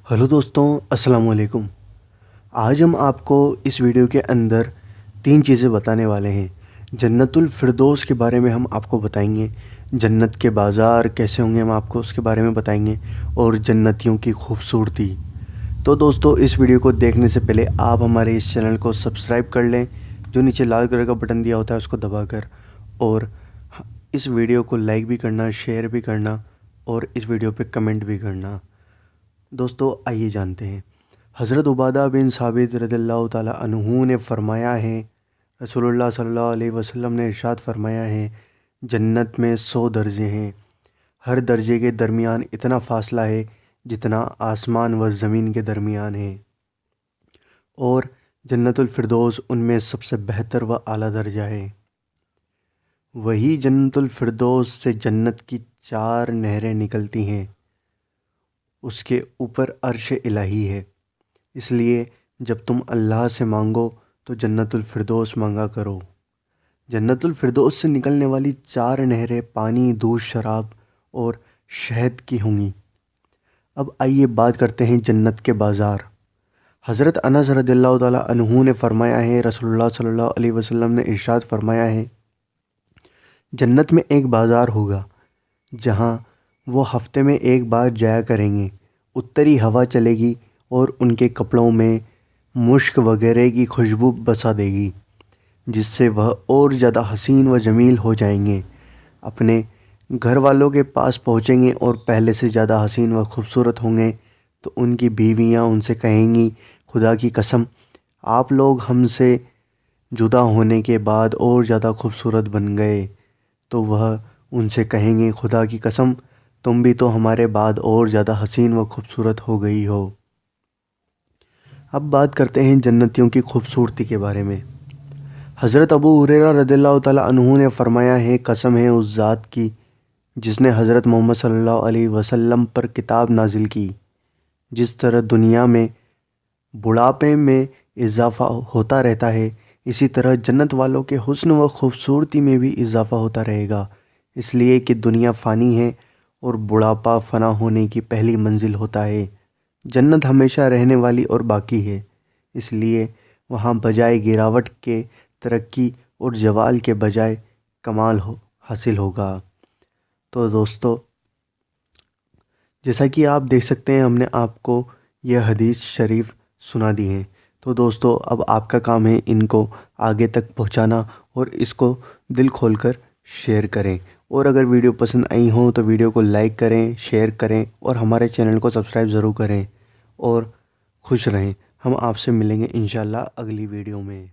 Hello दोस्तों, अस्सलाम वालेकुम। आज हम आपको इस वीडियो के अंदर 3 चीज़ें बताने वाले हैं। जन्नतुल फिरदौस के बारे में हम आपको बताएंगे, जन्नत के बाज़ार कैसे होंगे हम आपको उसके बारे में बताएंगे, और जन्नतियों की खूबसूरती। तो दोस्तों, इस वीडियो को देखने से पहले आप हमारे इस चैनल को सब्सक्राइब कर लें, जो नीचे लाल कलर का बटन दिया होता है उसको दबाकर, और इस वीडियो को लाइक भी करना, शेयर भी करना, और इस वीडियो पे कमेंट भी करना। दोस्तों, आइए जानते हैं। हज़रत उबादा बिन साबित रज़ियल्लाहु ताला अन्हु ने फ़रमाया है, रसूलुल्लाह सल्लल्लाहु अलैहि वसल्लम ने इरशाद फ़रमाया है, जन्नत में 100 दर्जे हैं। हर दर्जे के दरमियान इतना फ़ासला है जितना आसमान व ज़मीन के दरमियान है, और जन्नतुल फिरदौस उनमें सबसे बेहतर व आला दर्जा है। वही जन्नतुल फिरदौस से जन्नत की 4 नहरें निकलती हैं। उसके ऊपर अर्श इलाही है। इसलिए जब तुम अल्लाह से मांगो तो जन्नतुल फिरदौस मांगा करो। जन्नतुल फिरदौस से निकलने वाली 4 नहरें पानी, दूध, शराब और शहद की होंगी। अब आइए बात करते हैं जन्नत के बाज़ार। हज़रत अनस रज़ियल्लाहु ताला अन्हु ने फ़रमाया है, रसूलुल्लाह सल्लल्लाहु अलैहि वसल्लम ने इरशाद फ़रमाया है, जन्नत में एक बाज़ार होगा जहाँ वो हफ्ते में एक बार जाया करेंगे। उत्तरी हवा चलेगी और उनके कपड़ों में मुश्क वगैरह की खुशबू बसा देगी, जिससे वह और ज़्यादा हसीन व जमील हो जाएंगे। अपने घर वालों के पास पहुँचेंगे और पहले से ज़्यादा हसीन व खूबसूरत होंगे, तो उनकी बीवियाँ उनसे कहेंगी, खुदा की कसम, आप लोग हमसे जुदा होने के बाद और ज़्यादा खूबसूरत बन गए। तो वह उनसे कहेंगे, खुदा की कसम, तुम भी तो हमारे बाद और ज़्यादा हसीन व खूबसूरत हो गई हो। अब बात करते हैं जन्नतियों की खूबसूरती के बारे में। हज़रत अबू हुरैरा रज़ियल्लाहु ताला अन्हु ने फ़रमाया है, कसम है उस ज़ात की जिसने हज़रत मोहम्मद सल्लल्लाहु अलैहि वसल्लम पर किताब नाजिल की, जिस तरह दुनिया में बुढ़ापे में इजाफ़ा होता रहता है, इसी तरह जन्नत वालों के हुस्न व खूबसूरती में भी इजाफ़ा होता रहेगा। इसलिए कि दुनिया फ़ानी है और बुढ़ापा फ़ना होने की पहली मंजिल होता है। जन्नत हमेशा रहने वाली और बाकी है, इसलिए वहाँ बजाय गिरावट के तरक्की और जवाल के बजाय कमाल हासिल होगा। तो दोस्तों, जैसा कि आप देख सकते हैं, हमने आपको यह हदीस शरीफ सुना दी है। तो दोस्तों, अब आपका काम है इनको आगे तक पहुंचाना और इसको दिल खोलकर शेयर करें। और अगर वीडियो पसंद आई हो तो वीडियो को लाइक करें, शेयर करें, और हमारे चैनल को सब्सक्राइब ज़रूर करें। और खुश रहें। हम आपसे मिलेंगे इंशाल्लाह अगली वीडियो में।